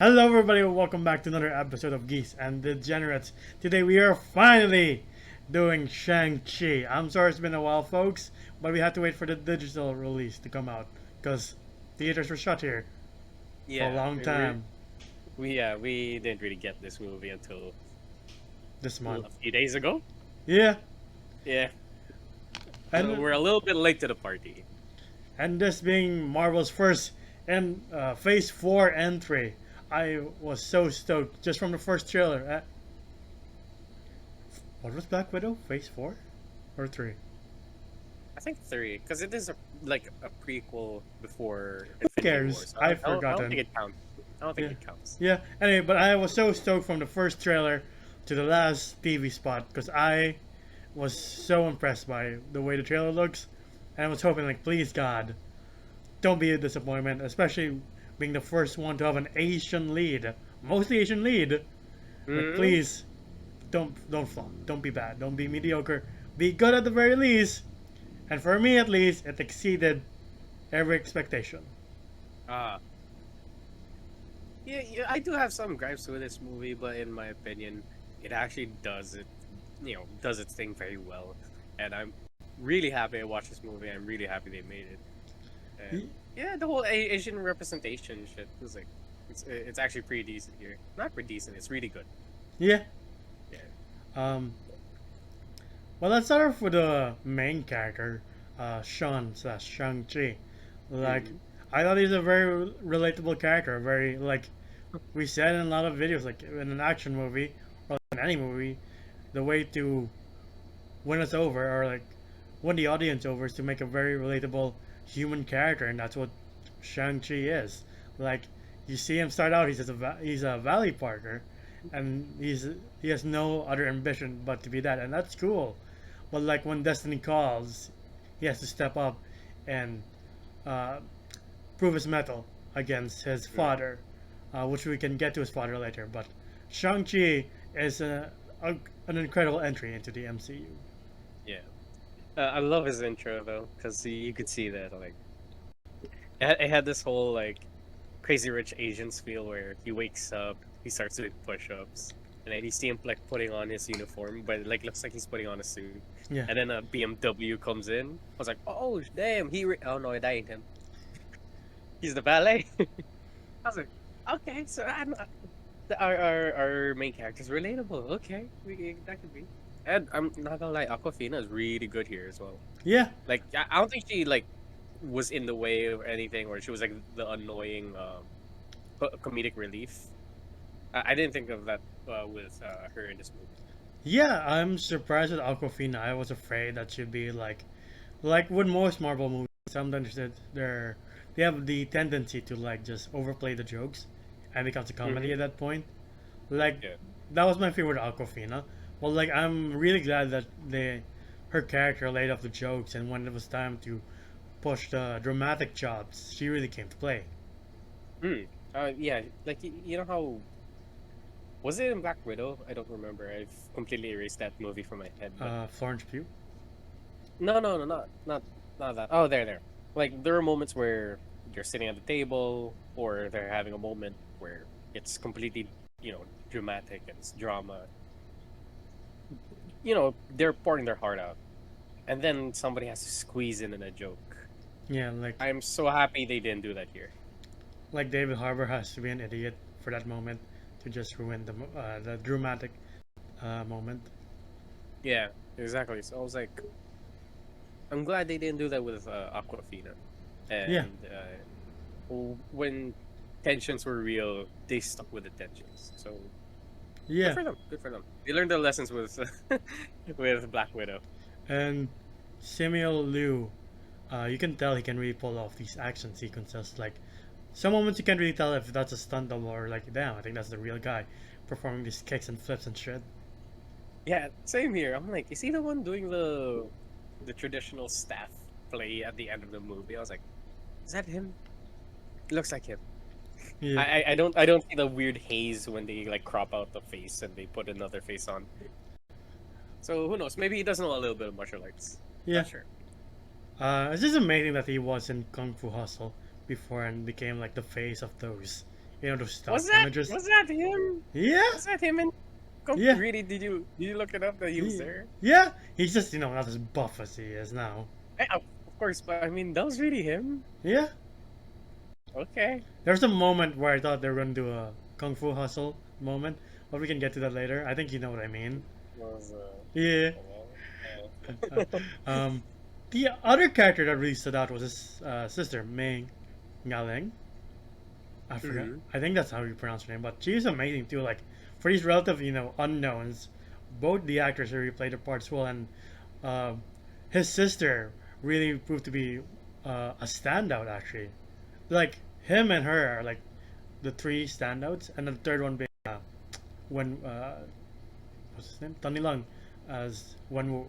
Hello everybody, welcome back to another episode of Geese and Degenerates. Today we are finally doing Shang-Chi. I'm sorry it's been a while folks, but we had to wait for the digital release to come out because theaters were shut here for a Yeah, long time we didn't really get this movie until this month. a few days ago. Yeah, Yeah, so and we're a little bit late to the party. and this being Marvel's first and Phase 4 entry, I was so stoked just from the first trailer. What was Black Widow? Phase 4 or 3? I think three, because it is like a prequel before Who Infinity War. cares? So I've I don't forgotten. think it counts. I don't think Yeah. it counts. Yeah. Anyway, but I was so stoked from the first trailer to the last TV spot because I was so impressed by the way the trailer looks, and I was hoping, like, please God, don't be a disappointment, especially being the first one to have an Asian lead, mostly Asian lead. Like, Hmm. please, don't flop, don't be bad, don't be mediocre, be good at the very least. And for me, at least, it exceeded every expectation. Ah, yeah, I do have some gripes with this movie, but in my opinion, it actually does it, does its thing very well. And I'm really happy I watched this movie. I'm really happy they made it. And yeah, the whole Asian representation shit was like, it's actually pretty decent here. Not pretty decent. It's really good. Yeah. Yeah. Um, Well, let's start off with the main character, Sean slash Shang-Chi. Like, Hmm. I thought he's a very relatable character. Very, like, we said in a lot of videos, like, in an action movie, or in any movie, the way to win us over, or, like, win the audience over is to make a very relatable human character, and that's what Shang-Chi is. Like, you see him start out, he's a valley parker, and he has no other ambition but to be that, and that's cool. But like when destiny calls, he has to step up and uh, prove his mettle against his father, which we can get to his father later. But Shang-Chi is an incredible entry into the MCU. Yeah. I love his intro though, because you could see that like it had this whole like Crazy Rich Asians feel where he wakes up, he starts doing push-ups, and then you see him like putting on his uniform, but it, like looks like he's putting on a suit. Yeah, And then a BMW comes in. I was like, oh damn, oh no, that ain't him. He's the valet. I was like, okay, so our main character is relatable. Okay, that could be. And I'm not gonna lie, Aquafina is really good here as well. yeah. Like I don't think she like was in the way or anything, or she was like the annoying comedic relief. I didn't think of that with her in this movie. Yeah, I'm surprised with Aquafina. I was afraid that she'd be like with most Marvel movies. Sometimes they have the tendency to like just overplay the jokes, and becomes a comedy Hmm. at that point. Like Yeah. that was my favorite Aquafina. Well, like I'm really glad that her character laid off the jokes, and when it was time to push the dramatic chops, she really came to play. Hmm. Yeah. Like you know how was it in Black Widow? I don't remember. I've completely erased that movie from my head. But Florence Pugh. no, not that. Oh, there. Like there are moments where you're sitting at the table, or they're having a moment where it's completely, dramatic and it's drama. They're pouring their heart out, and then somebody has to squeeze in a joke. Yeah, I'm so happy they didn't do that here. like David Harbour has to be an idiot for that moment to just ruin the dramatic moment. Yeah, exactly. So I was like, I'm glad they didn't do that with Aquafina, Yeah, and when tensions were real, they stuck with the tensions. So good yeah, for them. Good for them. They learned their lessons with with Black Widow. and Samuel Liu, you can tell he can really pull off these action sequences. Like some moments you can't really tell if that's a stunt double or like, damn, I think that's the real guy performing these kicks and flips and shit. Yeah, same here. I'm like, is he the one doing the traditional staff play at the end of the movie? I was like, is that him? It looks like him. Yeah, I don't see the weird haze when they like crop out the face and they put another face on. So who knows? Maybe he does know a little bit of martial arts. yeah. Not sure. It's just amazing that he was in Kung Fu Hustle before and became like the face of those you know, those stock Was that images. was that him? Yeah, Was that him? And yeah, really, did you look it up that he was yeah, there? yeah. He's just, you know, not as buff as he is now. Of course, but I mean, that was really him. Yeah, Okay. there's a moment where I thought they were gonna do a kung fu hustle moment, but we can get to that later. I think you know what I mean. Was Yeah. uh, um, the other character that really stood out was his sister, Ming Ngaling. I forgot. mhm. I think that's how you pronounce her name, but she's amazing too. Like for these relative, you know, unknowns, both the actors who replayed their parts well, and uh, his sister really proved to be a standout. Actually, like him and her are like the three standouts, and the third one being when what's his name, Tony Lung as Wenwu.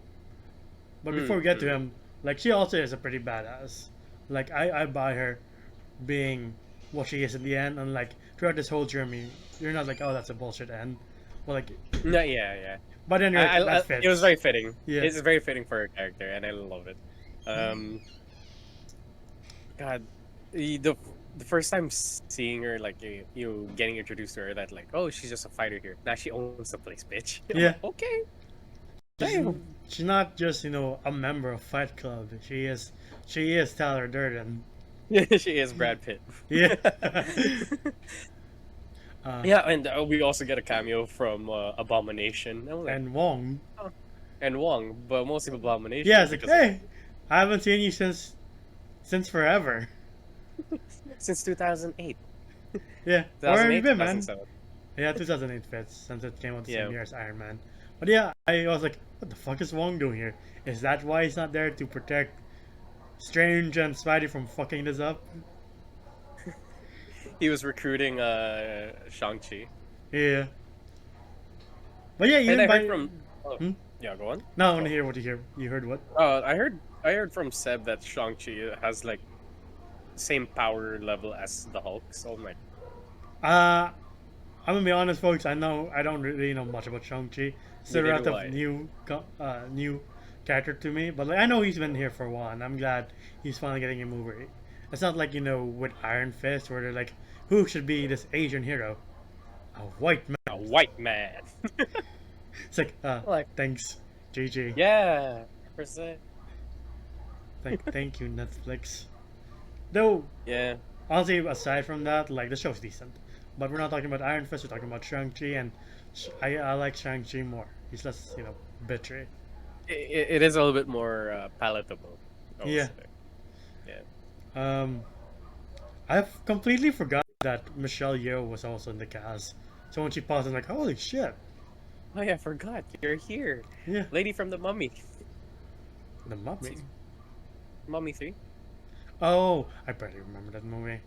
But before we get to Mm-hmm. him, like she also is a pretty badass. Like I buy her being what she is in the end, and like throughout this whole journey, you're not like, oh, that's a bullshit end. Well, like, No, yeah, yeah. but then you're like, that It was fits. very fitting. Yeah, It's very fitting for her character, and I love it. Um, God, the first time seeing her, like you getting introduced to her, that like, oh, she's just a fighter here. Now she owns the place, bitch. I'm yeah. like, okay, She's damn. she's not just, you know, a member of Fight Club. She is Tyler Durden. She is Brad Pitt. Yeah. uh, Yeah, and we also get a cameo from Abomination. I was like, and Wong. oh. And Wong, but mostly Yeah, Abomination it's like, because hey, I haven't seen you since forever. since 2008, Yeah, where have you 2008, been, man? 2007. Yeah, 2008 fits since it came out the Yeah. same year as Iron Man. But yeah, I was like, what the fuck is Wong doing here? Is that why he's not there to protect Strange and Spidey from fucking this up? He was recruiting Shang-Chi. Yeah. But yeah, And even I heard by from hmm? yeah, go on. No, I want to Oh. hear what you hear. You heard what? I heard from Seb that Shang-Chi has like same power level as the Hulk. So I'm like, Uh, I'm gonna be honest, folks. I don't really know much about Shang-Chi. It's a neither do relative I. new character to me. But like, I know he's been here for a while, and I'm glad he's finally getting a movie. It's not like, you know, with Iron Fist where they're like, who should be this Asian hero? A white man. A white man. It's like, Like, thanks, GG. yeah, percent. Thank you, Netflix. Though, Yeah. honestly, aside from that, like the show's decent. But we're not talking about Iron Fist. We're talking about Shang-Chi, and I like Shang-Chi more. He's less, you know, bitchy. It is a little bit more palatable, I would Yeah. say. Yeah. Um, I've completely forgot that Michelle Yeoh was also in the cast. So when she paused, I'm like, holy shit. Oh yeah, I forgot. You're here. Yeah, Lady from the Mummy. the Mummy. Mummy 3? Oh, I barely remember that movie.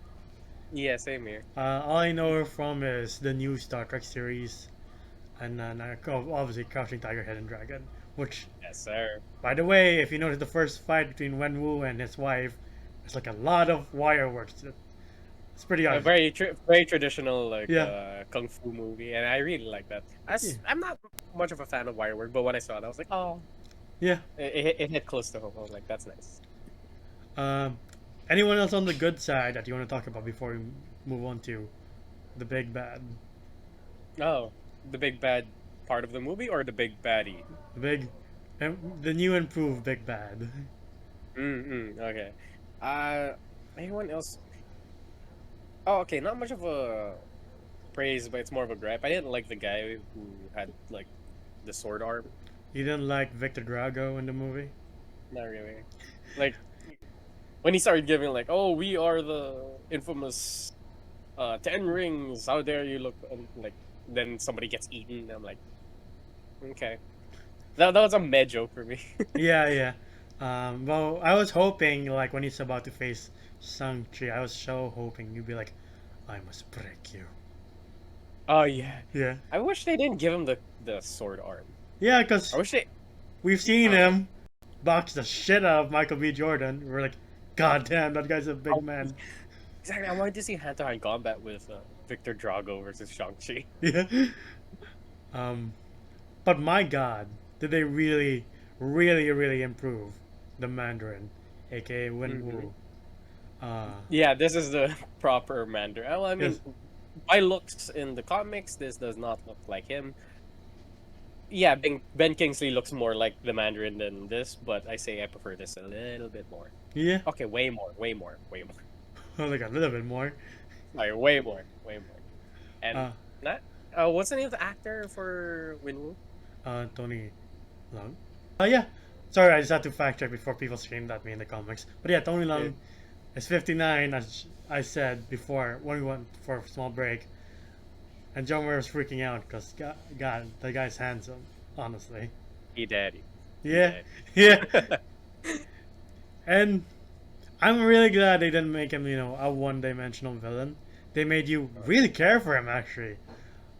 Yeah, same here. All I know her from is the new Star Trek series, and then obviously Crouching Tiger, Hidden Dragon. Which, Yes, sir. by the way, if you notice the first fight between Wenwu and his wife, it's like a lot of wire work. It's pretty A awesome. very traditional like Yeah. kung fu movie, and I really like that. Yeah. I'm not much of a fan of wire work, but when I saw it, I was like, oh, Yeah. it hit close to home. I was like, that's nice. Um, anyone else on the good side that you want to talk about before we move on to the big bad? Oh, the big bad part of the movie or the big baddie? The big, the new improved big bad. Okay. Uh, anyone else? Oh, okay. Not much of a praise, but it's more of a gripe. I didn't like the guy who had like the sword arm. You didn't like Victor Drago in the movie? Not really. Like when he started giving like, "Oh, we are the infamous 10 rings. How dare you look?" And, like then somebody gets eaten. I'm like, okay, that was a meh joke for me. Yeah, yeah. Well, I was hoping, like, when he's about to face Shang-Chi, I was so hoping you'd be like, I must break you. Oh yeah, Yeah. I wish they didn't give him the sword arm. Yeah, because I wish they. we've seen Uh, him box the shit out of Michael B. Jordan. We're like, God damn, that guy's a big man. Exactly. I wanted to see hand-to-hand combat with Victor Drago versus Shang-Chi. Yeah. Um, but my God, did they really, really, really improve the Mandarin, aka Wen Mhm. Wu? Uh, Yeah, this is the proper Mandarin. Well, I mean, yes. by looks in the comics, this does not look like him. Yeah, Ben Kingsley looks more like the Mandarin than this, but I say I prefer this a little bit more. Yeah. Okay, way more, way more, way more. Oh, like a little bit more. Like way more, way more. And Uh, not what's the name of the actor for Winwoo? Tony Long. Yeah. Sorry, I just had to fact check before people screamed at me in the comics. But yeah, Tony Yeah. Long is 59, as I said before when we went for a small break. And John Mayer was freaking out because, God, the guy's handsome, honestly. He daddy. He Yeah, daddy. yeah. And I'm really glad they didn't make him, a one-dimensional villain. They made you really care for him, actually.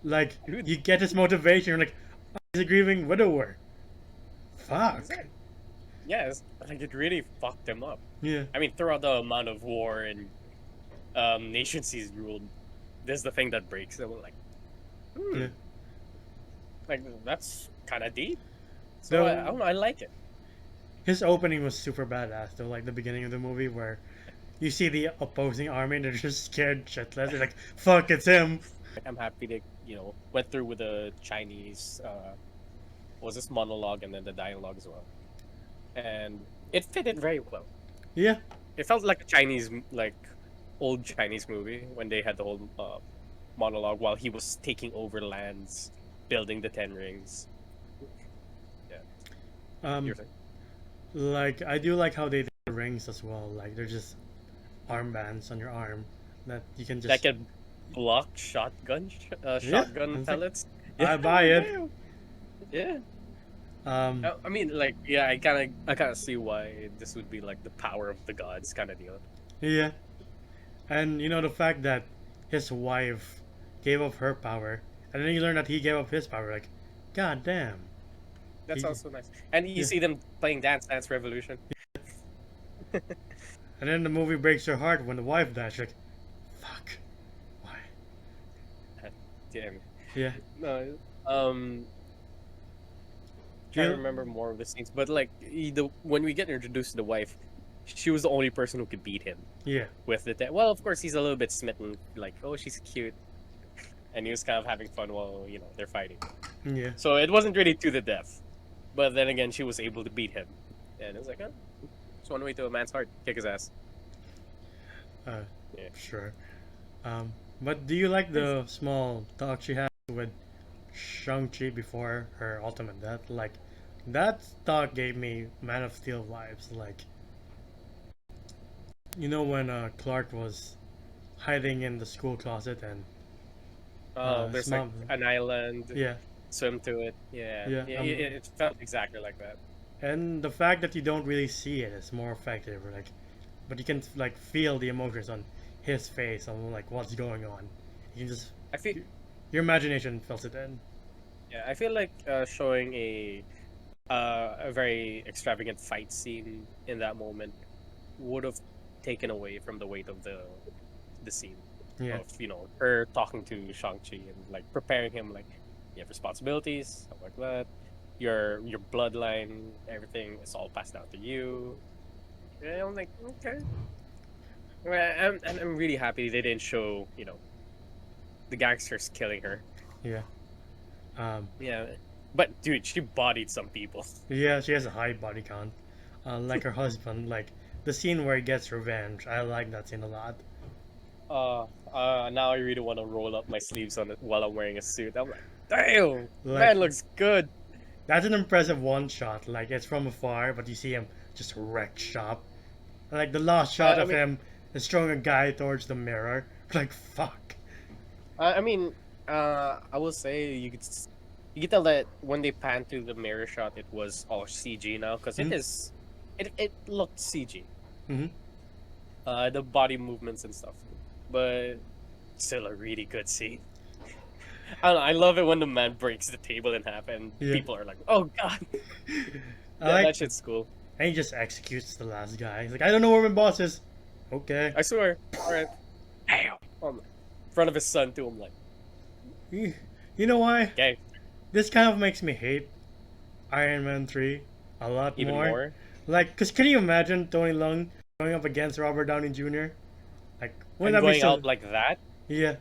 Like, Dude, you get his motivation. You're like, oh, he's a grieving widower. Fuck. exactly. Yes, like it really fucked him up. Yeah. I mean, throughout the amount of war and nations he's ruled, this is the thing that breaks him. Like, Yeah. like that's kind of deep. So Though, I don't know. I like it. his opening was super badass, though. Like the beginning of the movie where you see the opposing army and they're just scared shitless. They're like, fuck, it's him. Like, I'm happy they went through with the Chinese was this monologue and then the dialogue as well, and it fitted very well. Yeah. It felt like a Chinese like old Chinese movie when they had the whole monologue while he was taking over lands, building the Ten Rings. Yeah, Um, your thing. like, I do like how they did the rings as well. Like, they're just armbands on your arm that you can That just. can block shotgun Yeah. shotgun It's like, pellets. I buy it. damn. Yeah. Um, I mean, like, yeah, I kind of see why this would be like the power of the gods kind of deal. yeah. And the fact that his wife gave up her power, and then you learn that he gave up his power. Like, god damn. That's He, also nice. And you yeah. see them playing Dance Revolution. And then the movie breaks your heart when the wife dies. You're like, fuck. Why? Damn. Yeah. No. Trying to You, remember more of the scenes, but like when we get introduced to the wife, she was the only person who could beat him yeah. with the. Well, of course, he's a little bit smitten. Like, oh, she's cute, and he was kind of having fun while they're fighting. Yeah. So it wasn't really to the death, but then again, she was able to beat him, and it was like, oh, it's one way to a man's heart: kick his ass. Uh, Yeah. sure. But do you like the small talk she had with Shang-Chi before her ultimate death? Like, that talk gave me Man of Steel vibes. Like, when Clark was hiding in the school closet and Oh, his there's like mom. an island, Yeah, swim to it. Yeah, yeah. yeah, it felt exactly like that. And the fact that you don't really see it is more effective. Like, but you can like feel the emotions on his face on like what's going on. You can just I feel your imagination fills it in. Yeah, I feel like showing a very extravagant fight scene in that moment would have taken away from the weight of the scene Yeah, of her talking to Shang-Chi and like preparing him like you have responsibilities, stuff like that. Your bloodline, everything is all passed down to you. Yeah, I'm like, okay. Well, I'm really happy they didn't show the gangsters killing her. yeah. Yeah, but dude, she bodied some people. Yeah, she has a high body count. Like her husband, like the scene where he gets revenge. I like that scene a lot. Now I really want to roll up my sleeves on it while I'm wearing a suit. I'm like, damn, Like man looks good. that's an impressive one shot. Like it's from afar, but you see him just wreck shop. And, like the last shot I of mean, him is throwing a guy towards the mirror. Like fuck. I mean, I will say you can tell that when they pan to the mirror shot, it was all CG now because Mm-hmm. it looked CG. Mm-hmm. The body movements and stuff, but still a really good scene. I don't know, I love it when the man breaks the table in half and Yeah. people are like, "Oh God, I like, that shit's cool." and he just executes the last guy. He's like, I don't know where my boss is. Okay. I swear. All right, damn. In front of his son too. I'm like, You you know why? okay, This kind of makes me hate Iron Man 3 a lot even more. more. Like, cause can you imagine Tony Leung going up against Robert Downey Jr.? Like, wouldn't And that be going so? out like that. Yeah,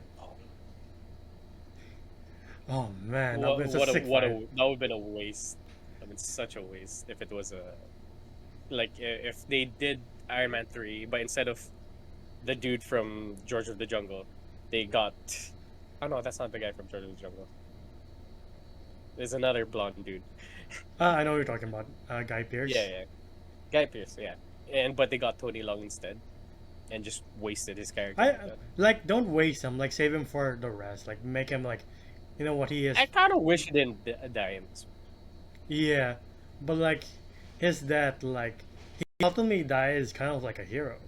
Oh man, that What was a what a sick what a fight. that would have been a waste. I mean, such a waste if it was a if they did Iron Man 3, but instead of the dude from George of the Jungle, they got. Oh no, that's not the guy from George of the Jungle. There's another blonde dude. I know what you're talking about. Guy Yeah, Pearce. yeah, Guy Pearce. Yeah, and but they got Tony Long instead, and just wasted his character I like that. like don't waste him. Like save him for the rest. Like make him like, you know what he is. I kind of wish he didn't die in this. Yeah, but like his death, like he ultimately dies kind of like a hero.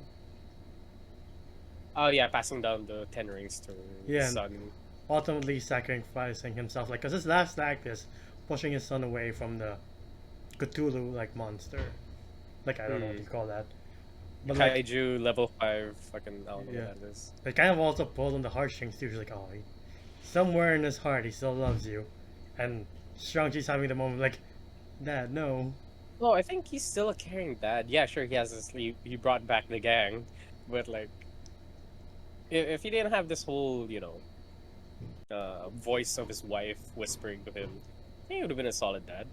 Oh yeah, passing down the 10 rings to his Yeah, and son. ultimately sacrificing himself. Like, cause his last act is pushing his son away from the Cthulhu like monster. Like I don't know what you Hmm. call that, but like Kaiju level 5. Fucking I don't know yeah, what that is. they kind of also pulled on the heartstrings too. He's like, oh, somewhere in his heart he still loves you, and Shang-Chi's having the moment like, Dad, no. Oh, I think he's still a caring dad. Yeah, sure, he has this. He brought back the gang, but like, if he didn't have this whole, voice of his wife whispering to him, he would have been a solid dad.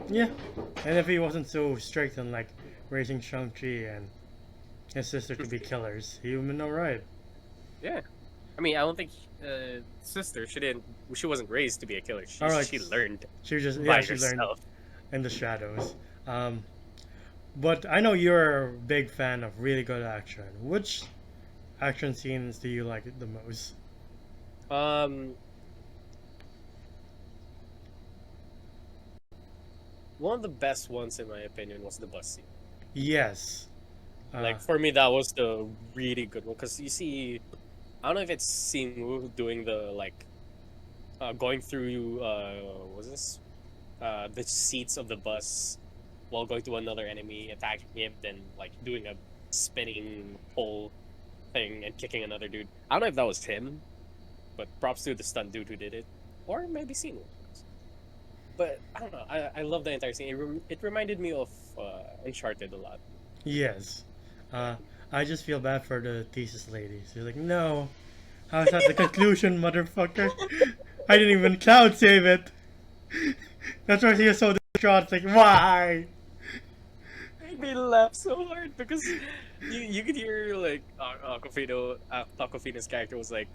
Yeah, and if he wasn't so strict on like raising Shang-Chi and his sister to be killers, he would have been alright. Yeah, I mean, I don't think sister. She didn't. She wasn't raised to be a killer. She Alright, she learned she was just yeah, by she learned herself. in the shadows. Um, but I know you're a big fan of really good action. Which action scenes do you like the most? Um, one of the best ones in my opinion was the bus scene. Yes. Like for me, that was the really good one because you see, I don't know if it's Simu doing the going through what's this the seats of the bus while going to another enemy, attacking him, then like doing a spinning pole thing and kicking another dude. I don't know if that was him, but props to the stunt dude who did it, or maybe Simu. But I don't know. I love the entire scene. It reminded me of Uncharted a lot. Yes. Uh, I just feel bad for the thesis lady. She's like, no. How's that the conclusion, motherfucker? I didn't even cloud save it. That's why she is so distraught. It's like, why? Made me laugh so hard because you could hear like Aquafina's character was like,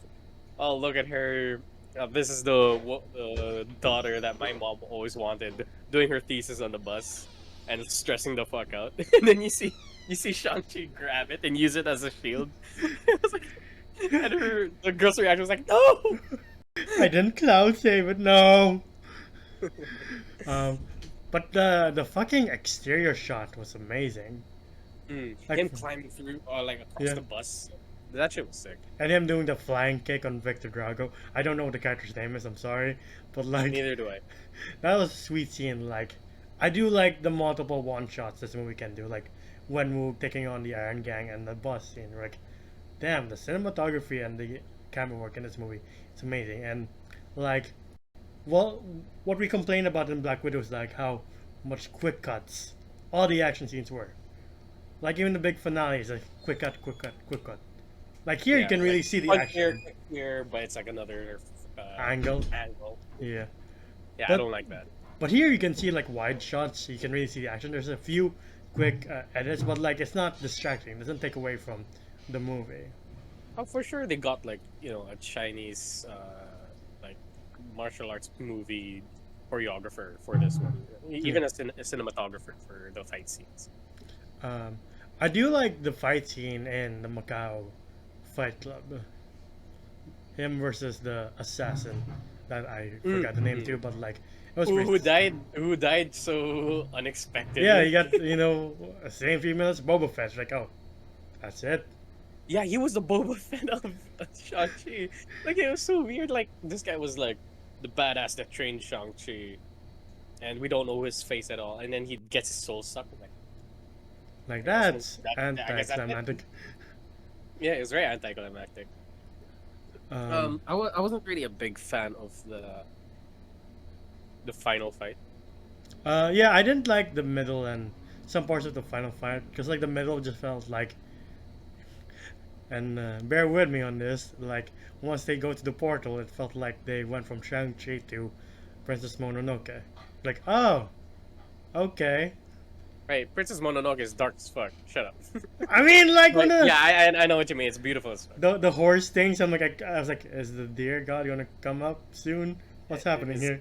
"Oh, look at her. This is the daughter that my mom always wanted, doing her thesis on the bus and stressing the fuck out." And then you see Shang-Chi grab it and use it as a shield. It was like, and the girl's reaction was like, "No!" I didn't cloud save it. No. Um, but the fucking exterior shot was amazing. Like, Him climbing through like across yeah, the bus. That shit was sick. and him doing the flying kick on Victor Drago. I don't know what the character's name is. I'm sorry, but like Neither do I. that was a sweet scene. Like, I do like the multiple one shots this movie can do. Like when Wu taking on the Iron Gang and the bus scene. Like, damn, the cinematography and the camera work in this movie, it's amazing. And like, well, what we complain about in Black Widow is like how much quick cuts all the action scenes were. Like even the big finale is like quick cut, quick cut, quick cut. Like here you Yeah, can like really see the punch here, action kick here, but it's like another angle. angle. Yeah, Yeah, I but don't like that. but here you can see like wide shots. You can really see the action. There's a few quick edits, but like it's not distracting. It doesn't take away from the movie. Oh, for sure they got like a Chinese like martial arts movie choreographer for this one, Yeah. even a cinematographer for the fight scenes. Um, I do like the fight scene in the Macau Fight Club. Him versus the assassin that I forgot the name Mm-hmm. too, but like it was Who pretty. who died? Who died so Yeah, unexpectedly? you got same few minutes Boba Fett. Like oh, that's it. Yeah, he was the Boba Fett of Shang-Chi. Like it was so weird. Like this guy was like the badass that trained Shang-Chi, and we don't know his face at all. And then he gets his soul sucked. I'm like, Like I guess that's I guess that's it. anticlimactic. Yeah, it was very anticlimactic. Um, I wasn't really a big fan of the final fight. yeah, I didn't like the middle and some parts of the final fight because like the middle just felt like And bear with me on this. Like once they go to the portal, it felt like they went from Shang-Chi to Princess Mononoke. Like, oh, okay. Right, Princess Mononoke is dark as fuck. Shut up. I mean, like when Like, yeah, I know what you mean. It's beautiful as fuck. the horse things, I'm like, I was like, is the deer god gonna come up soon? What's happening It's, here?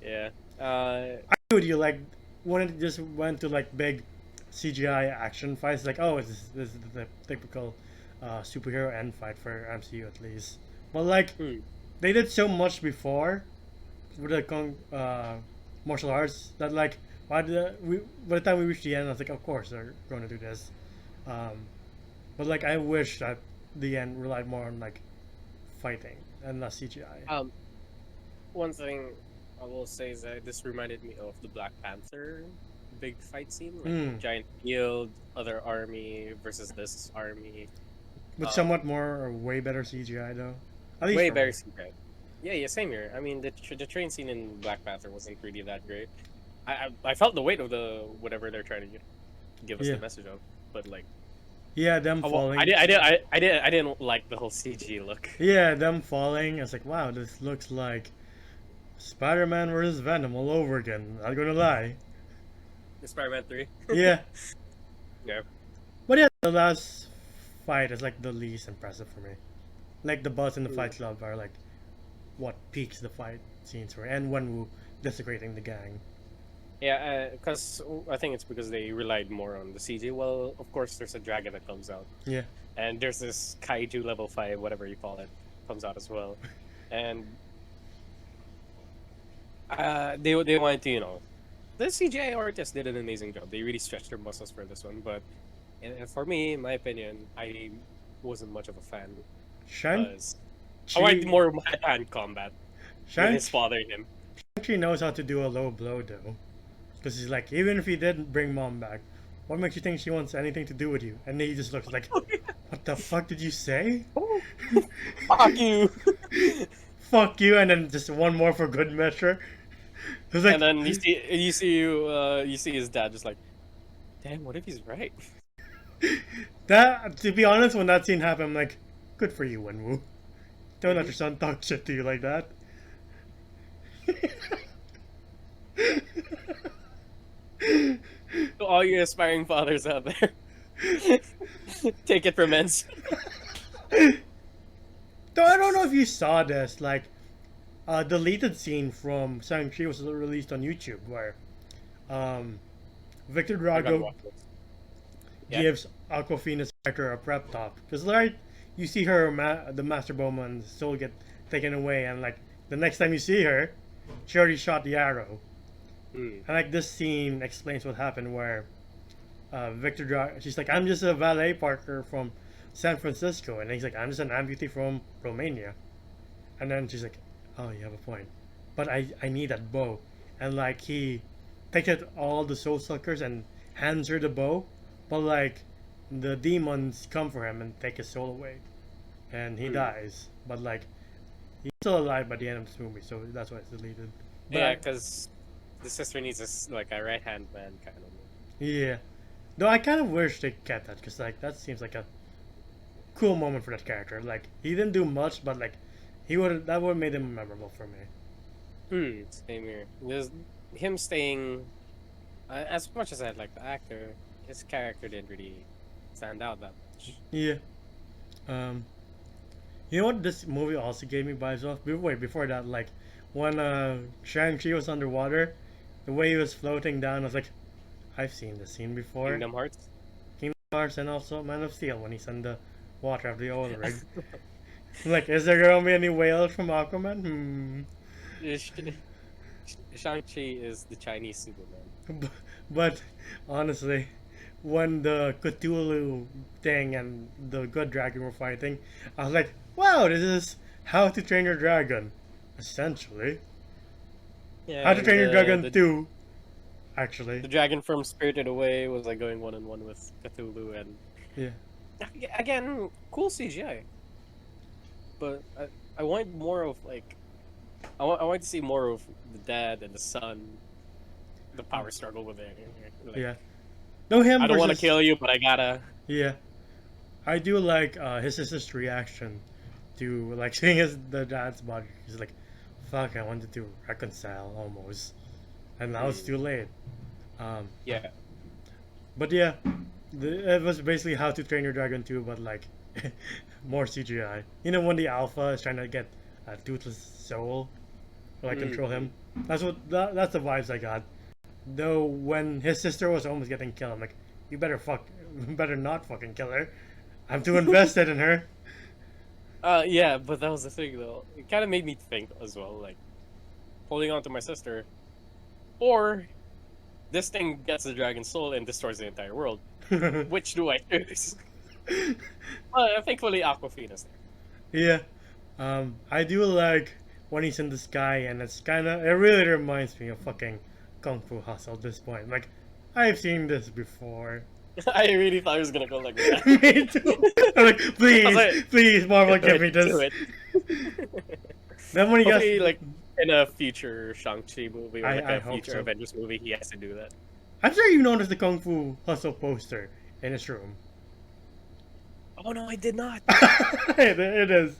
yeah. I agree with you. Like when it just went to like big CGI action fights, like, oh, this is the typical superhero end fight for MCU at least. But like hmm. they did so much before with the martial arts that like by the time we reached the end, I was like, of course they're going to do this. Um, but like I wish that the end relied more on like fighting and less CGI. One thing I will say is that this reminded me of the Black Panther big fight scene, like Mm. giant field, other army versus this army. With Um, somewhat more or way better CGI though. At least way for better me. secret. Yeah, yeah, same here. I mean, the train scene in Black Panther wasn't really that great. I felt the weight of the whatever they're trying to give us Yeah. the message of, but like, Yeah, them oh, well, falling. I didn't like the whole CG look. Yeah, them falling. It's like, wow, this looks like Spider-Man versus Venom all over again. Not gonna lie. Spider-Man 3. Yeah, Yeah. but yeah, the last fight is like the least impressive for me. Like the boss in the Mm. Fight Club are like what peaks the fight scenes for, and Wenwu desecrating the gang. Yeah, because I think it's because they relied more on the CG. Well, of course, there's a dragon that comes out, Yeah, and there's this kaiju level 5, whatever you call it, comes out as well, and they wanted to, the CGI artists did an amazing job. They really stretched their muscles for this one, but for me, in my opinion, I wasn't much of a fan because I wanted Shang-Chi, more hand combat with his Shang-Chi father in him. knows how to do a low blow though. Because he's like, even if he did bring mom back, what makes you think she wants anything to do with you? And then he just looks like, what the fuck did you say? Fuck you! Fuck you, and then just one more for good measure. It's like, And then you see his dad just like, damn, what if he's right? that. To be honest, when that scene happened, I'm like, good for you, Wenwu. Don't let Mhm. your son talk shit to you like that. To all you aspiring fathers out there, take it from Enz. Though I don't know if you saw this, like, a deleted scene from Shang-Chi was released on YouTube where um, Victor I gotta Drago watch this. Yeah. gives Aquafina's character a prep talk. Because, right, you see her, the Master Bowman's soul get taken away, and, like, the next time you see her, she already shot the arrow. Mm. And, like, this scene explains what happened where Victor Drago, she's like, I'm just a valet parker from San Francisco. And he's like, I'm just an amputee from Romania. And then she's like, oh, you have a point. But I need that bow. And, like, he takes out all the soul suckers and hands her the bow. But, like, the demons come for him and take his soul away. And he dies. But, like, he's still alive by the end of this movie. So that's why it's deleted. But Yeah, because the sister needs like a right hand man kind of. yeah. Though I kind of wish they kept that. Because, like, that seems like a cool moment for that character. Like, he didn't do much. But, like, that would have made him memorable for me. Same here. Because him staying, as much as I like the actor, his character didn't really stand out that much. Yeah. You know what this movie also gave me vibes of? Wait, before that, like, when Shang-Chi was underwater, the way he was floating down, I was like, I've seen this scene before. Kingdom Hearts. Kingdom Hearts and also Man of Steel when he's in the water of the oil rig. I'm like, is there gonna be any whales from Aquaman? Shang-Chi is the Chinese Superman. But honestly, when the Cthulhu thing and the good dragon were fighting, I was like, wow, this is How to Train Your Dragon. Essentially. Yeah, How to Train Your Dragon the 2, actually. the dragon from Spirited Away was like going 1-on-1 with Cthulhu, and Yeah. again, cool CGI. But I want more of like, I want to see more of the dad and the son, the power struggle with it. Like, Yeah. No, him I don't want to versus- kill you, but I gotta. Yeah. I do like his sister's reaction to like seeing the dad's body. He's like, "Fuck, I wanted to reconcile almost, and now it's Mm, too late." Um, yeah. but yeah, it was basically How to Train Your Dragon 2, but like more CGI. You know when the alpha is trying to get a toothless soul, or like control Mm-hmm. him. That's the vibes I got. Though when his sister was almost getting killed, I'm like, you better better not fucking kill her. I'm too invested in her. Yeah, but that was the thing though. It kind of made me think as well, like holding on to my sister, or this thing gets the dragon soul and destroys the entire world. Which do I choose? Thankfully, Aquafina's there. Yeah. I do like when he's in the sky, and it really reminds me of fucking Kung Fu Hustle at this point. Like, I've seen this before. I really thought it was gonna go like that. Me too. I'm like, I was please, like, please, Marvel, do give it, me do this. it. Then when he gets, Hopefully, like in a future Shang-Chi movie or like I a hope future so. Avengers movie, he has to do that. I'm sure you noticed the Kung Fu Hustle poster in his room. Oh no, I did not. It is.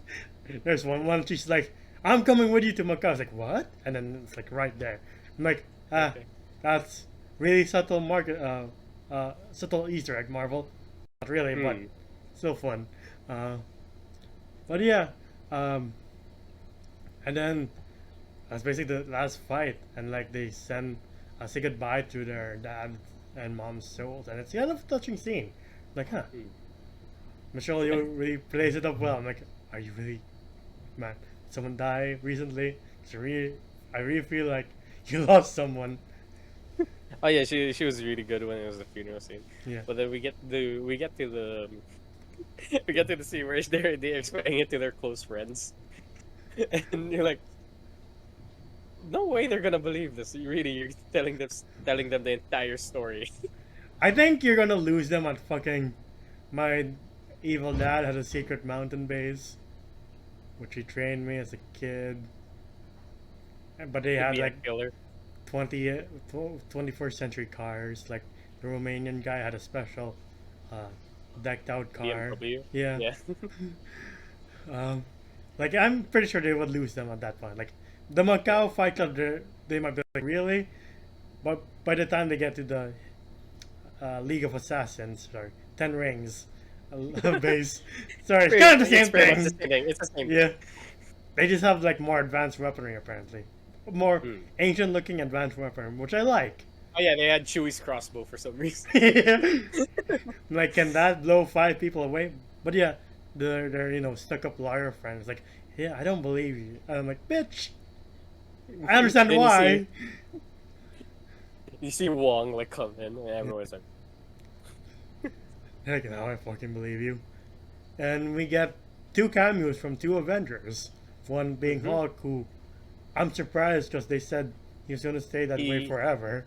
There's one. She's like, "I'm coming with you to Macau." I was like, "What?" And then it's like right there. I'm like, Okay. that's really subtle subtle Easter egg, Marvel. Not really, but Hmm. still fun. Uh, but yeah, um, and then that's basically the last fight, and like they say goodbye to their dad and mom's souls, and it's kind of a touching scene. Like, huh? Hmm. Michelle Yeoh really plays it up well. I'm like, are you really, man? Someone died recently. I really feel like you lost someone. Oh yeah, she was really good when it was the funeral scene. Yeah. But then we get to the we get to the scene where they're explaining it to their close friends, and you're like, no way they're gonna believe this. You're telling them the entire story. I think you're gonna lose them at fucking my evil dad had a secret mountain base, which he trained me as a kid. But they To had be a like killer. 21st century cars. Like the Romanian guy had a special uh, decked out car. BMW. Yeah. Yeah. Um, like I'm pretty sure they would lose them at that point. Like the Macau Fight Club, they might be like really, but by the time they get to the League of Assassins or Ten Rings base, sorry, it's kind of the same It's pretty much the thing. same thing. It's the same thing. Yeah, they just have like more advanced weaponry apparently, more Hmm. ancient looking advanced weapon, which I like. Oh yeah, they had Chewie's crossbow for some reason. Yeah. Like, can that blow 5 people away? But yeah, they're stuck up lawyer friends. Like, yeah, I don't believe you. And I'm like, bitch. I understand Then why. you see Wong like come in, and everyone's like, Like, now I fucking believe you. And we get 2 cameos from 2 Avengers. One being mm-hmm. Hulk, who I'm surprised because they said he was gonna stay that way he forever.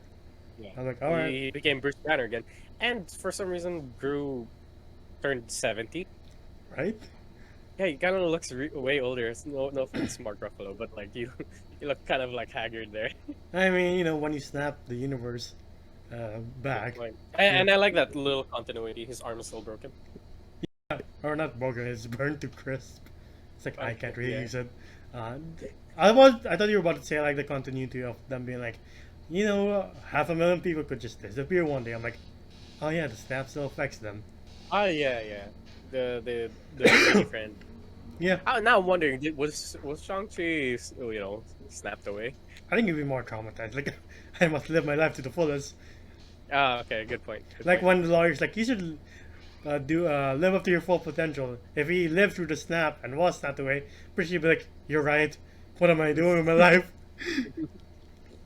yeah I'm like, all right, he became Bruce Banner again, and for some reason Drew turned 70. right? Yeah, he kind of looks way older. No offense, Mark Ruffalo, but like you, you look kind of like haggard there. I mean, when you snap the universe Good back, point. yeah, And I like that little continuity. His arm is still broken. or not broken, it's burned to crisp. It's like I Okay, can't really yeah. use it. Uh, I thought you were about to say like the continuity of them being like, 500,000 people could just disappear one day. I'm like, oh yeah, the snap still affects them. Oh yeah, yeah. The lady friend. Yeah, Now I'm wondering, was Shang-Chi snapped away? I think you'd be more traumatized. Like, I must live my life to the fullest. Ah, okay, good point. Good Like point. when the lawyer's like, you should live up to your full potential. If he lived through the snap and was snapped away, pretty sure he'd be like, you're right. What am I doing with my life?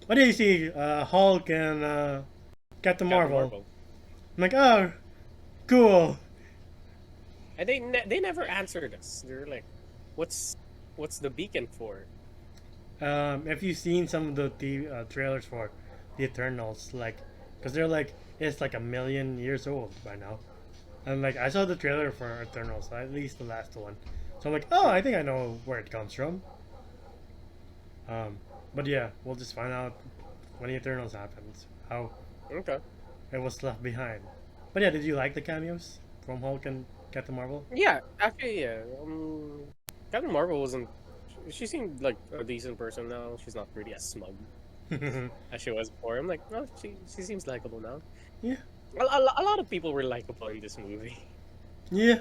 What do you see? Hulk and Captain Captain Marvel. Marvel. I'm like, oh, cool. And they never answered us. They're like, what's the beacon for? If you've seen some of the trailers for the Eternals, like, because they're like, it's like 1,000,000 years old by now. And like, I saw the trailer for Eternals, at least the last one. So I'm like, oh, I think I know where it comes from. Um, but yeah, we'll just find out when the Eternals happens, how Okay. it was left behind. But yeah, did you like the cameos from Hulk and Captain Marvel? Yeah, actually, yeah. Captain Marvel wasn't. She seemed like a decent person now. She's not really as smug as she was before. I'm like, no, she seems likable now. Yeah, A lot of people were likable in this movie. yeah.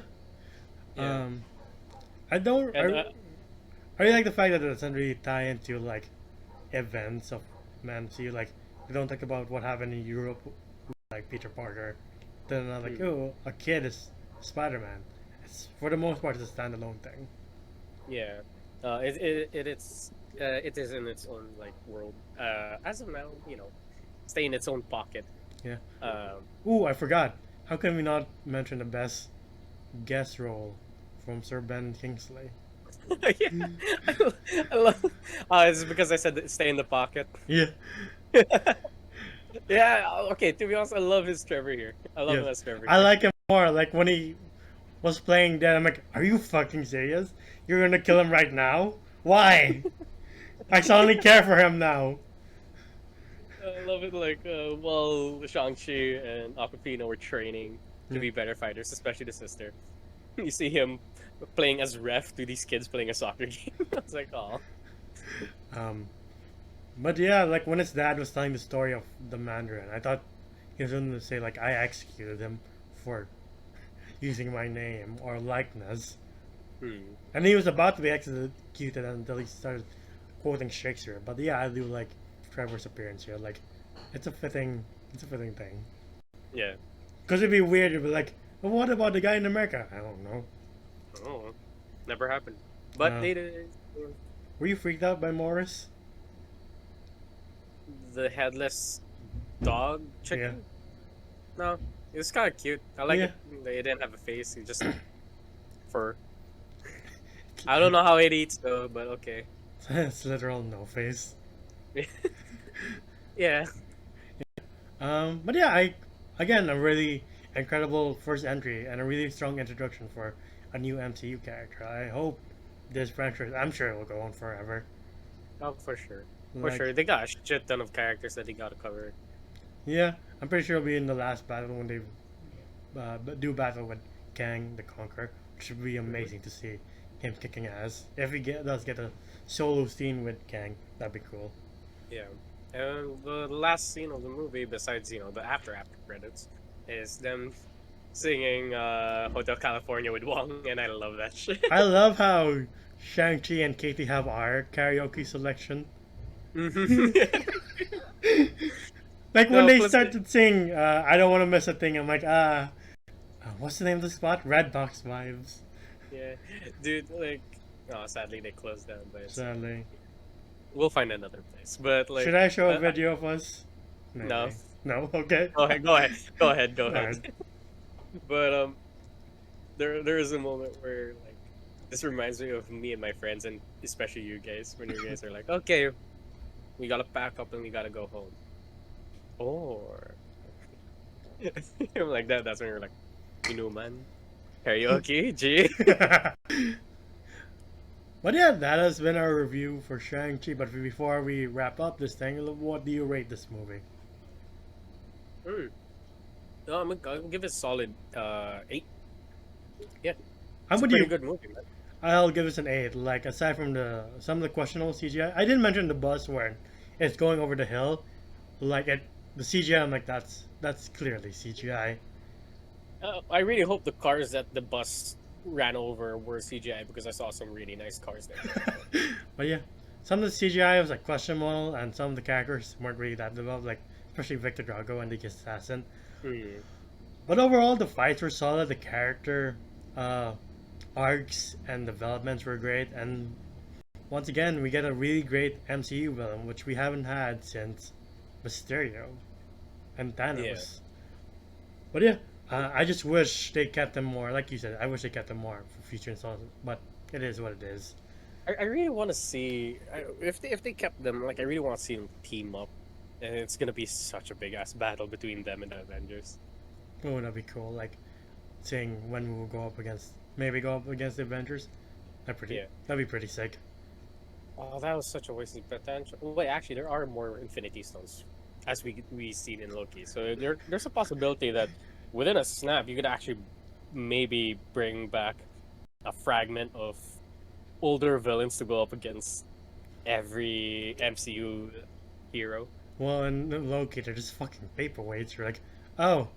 Yeah, Um, I don't. and I really like the fact that it doesn't really tie into like events of MCU. Like they don't talk about what happened in Europe, like Peter Parker. Then like, mm, oh, a kid is Spider-Man. It's for the most part it's a standalone thing. yeah, it is in its own like world. As of now, stay in its own pocket. Yeah. Um, Ooh, I forgot. How can we not mention the best guest role from Sir Ben Kingsley? yeah, I love. It's because I said stay in the pocket. Yeah. Yeah, okay. To be honest, I love his Trevor here. I love Yes. him as Trevor I here. like him more. Like when he was playing dead, I'm like, are you fucking serious? You're gonna kill him right now? Why? I suddenly care for him now. I love it. Like while Shang-Chi and Aquafina were training to Yeah. be better fighters, especially the sister. You see him playing as ref to these kids playing a soccer game. I was like, oh, Um, but yeah, like when his dad was telling the story of the Mandarin, I thought he was going to say like I executed him for using my name or likeness, hmm. and he was about to be executed until he started quoting Shakespeare. But yeah, I do like Trevor's appearance here. Like, it's a fitting thing. Yeah. Because it'd be weird. It'd be like, well, what about the guy in America? I don't know. Oh, never happened. But Uh, they did were you freaked out by Morris? the headless dog Yeah. chicken. No, it was kind of cute. I like Yeah. it. It didn't have a face. It just fur. I don't know how it eats though, but okay. It's literal no face. Yeah. But yeah, I again a really incredible first entry and a really strong introduction for a new MCU character. I hope this franchise. I'm sure it will go on forever. Oh, for sure. For Like, sure. They got a shit ton of characters that they gotta cover. yeah, I'm pretty sure it'll be in the last battle when they do battle with Kang the Conqueror, which would be Mhm. amazing to see him kicking ass. If he does get a solo scene with Kang, that'd be cool. Yeah. And the last scene of the movie, besides, the after credits, is them singing Hotel California with Wong, and I love that shit. I love how Shang-Chi and Katie have our karaoke selection. Mhm. Like when No, they plus, started sing, I don't want to miss a thing. I'm like, what's the name of the spot? Red Box Vibes. yeah, dude, like, oh, sadly they closed down, but Sadly, we'll find another place. But like, should I show a uh, video of us? no, Maybe. No. Okay. go ahead, go ahead, go ahead, go ahead. Alright. But there is a moment where like this reminds me of me and my friends, and especially you guys, when you guys are like, okay, we gotta pack up and we gotta go home, or I'm like that. That's when you're like, man, karaoke, G. But yeah, that has been our review for Shang-Chi. But before we wrap up this thing, what do you rate this movie? Hmm. No, I'll give it a solid 8. Yeah, How it's a would pretty you? good movie, man. I'll give this an 8. Like aside from the some of the questionable CGI, I didn't mention the bus where it's going over the hill. Like the CGI, I'm like that's clearly CGI. I really hope the cars that the bus ran over were CGI because I saw some really nice cars there. But yeah, some of the CGI was like questionable, and some of the characters weren't really that developed. Like especially Victor Drago and the assassin. Hmm. But overall, the fights were solid. The character uh, arcs and developments were great, and once again, we get a really great MCU villain, which we haven't had since Mysterio and Yeah. Thanos. But yeah, I just wish they kept them more. Like you said, I wish they kept them more for future installments. But it is what it is. I really want to see if they kept them. Like I really want to see them team up, and it's gonna be such a big ass battle between them and the Avengers. Oh, that'd be cool. Like seeing when we will go up against, maybe go up against the Avengers. Yeah. That'd be pretty sick. Oh, that was such a wasted potential. Wait, actually, there are more Infinity Stones, as we seen in Loki. So there's a possibility that within a snap you could actually maybe bring back a fragment of older villains to go up against every MCU hero. Well, and Loki, they're just fucking paperweights. You're like, oh,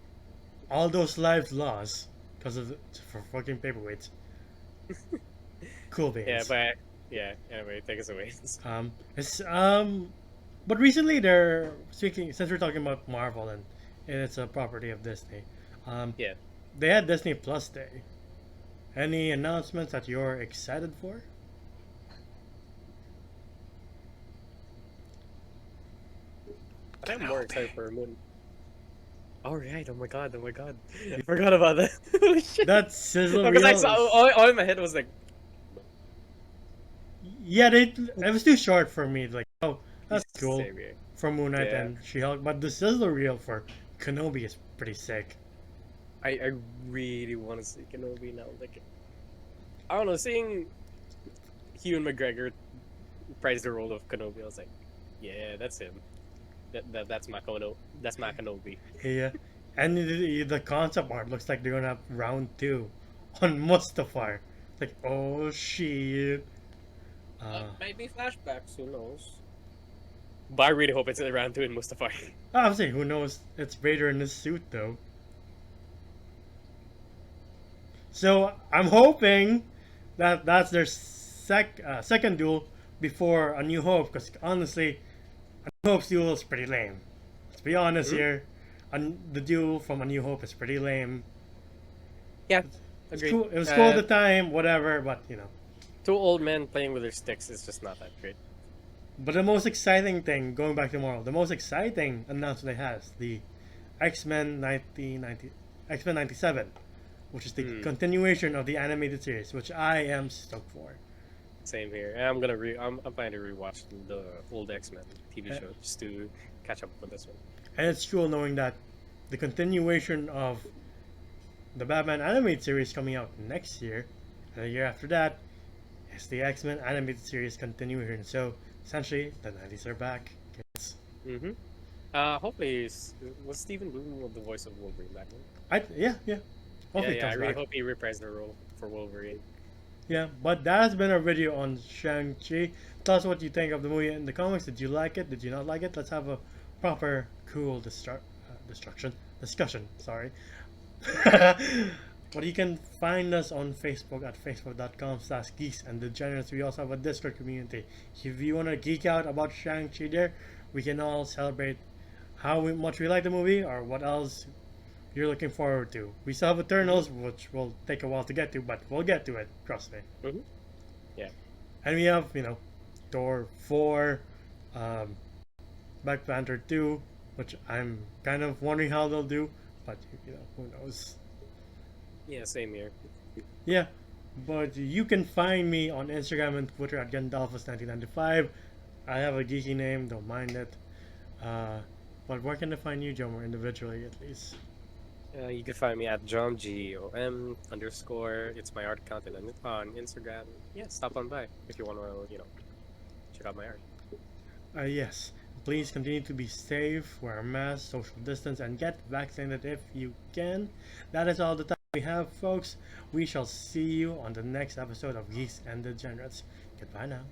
all those lives lost because of for fucking paperweights. Cool Yeah, beans. but yeah. Anyway, take us away. It's but recently they're speaking since we're talking about Marvel and it's a property of Disney. Um, Yeah. they had Disney Plus Day. Any announcements that you're excited for? I think I'm more excited for Moon. Oh right! Oh my god! Oh my god! I forgot about that. Holy shit! That sizzle Because I reel saw is all in my head was like, yeah, it was too short for me. Like, oh, that's cool same here. for Moon Knight Yeah, and She-Hulk, but the sizzle reel for Kenobi is pretty sick. I really want to see Kenobi now. Like, I don't know, seeing Ewan McGregor prize the role of Kenobi, I was like, yeah, that's him. That's my Kono. That's my Kenobi. Yeah, and the concept art looks like they're gonna have round two on Mustafar. Like, oh shit. Maybe flashbacks. Who knows? But I really hope it's around two in Mustafar. Obviously, who knows? It's Vader in his suit though. So I'm hoping that that's their second duel before A New Hope. Because honestly, A New Hope's duel is pretty lame. Let's be honest Mhm. here. The duel from A New Hope is pretty lame. Yeah, It's agreed. cool. It was cool at the time, whatever. But you know. Two old men playing with their sticks is just not that great. But the most exciting thing, going back to Marvel, the most exciting announcement they had is the X-Men 1990, X-Men 97, which is the continuation of the animated series, which I am stoked for. Same here. And I'm planning to rewatch the old X-Men TV show just to catch up with this one. And it's cool knowing that the continuation of the Batman animated series coming out next year, and the year after that, is the X-Men animated series continuation. So essentially, the 90s are back. Kids. Mm-hmm. Hopefully, was Stephen Blue the voice of Wolverine back then? Yeah. Hopefully it Yeah. I comes really back. hope he reprised the role for Wolverine. Yeah, but that has been our video on Shang-Chi. Tell us what you think of the movie in the comments. Did you like it? Did you not like it? Let's have a proper, cool discussion. Sorry. But you can find us on Facebook at facebook.com/geeks and degenerates. We also have a Discord community. If you want to geek out about Shang-Chi there, we can all celebrate how much we like the movie or what else you're looking forward to. We still have Eternals, which will take a while to get to, but we'll get to it. Trust me. Mm-hmm. Yeah. And we have, Thor 4, Black Panther 2, which I'm kind of wondering how they'll do, but who knows. Yeah. Same here. Yeah, but you can find me on Instagram and Twitter at Gandalfus1995. I have a geeky name, don't mind it. But where can I find you, Joe, more individually at least? You can find me at JomGOM_. It's my art account on Instagram. Yeah, stop on by if you want to, check out my art. Yes. Please continue to be safe, wear a mask, social distance, and get vaccinated if you can. That is all the time we have, folks. We shall see you on the next episode of Geeks and Degenerates. Goodbye now.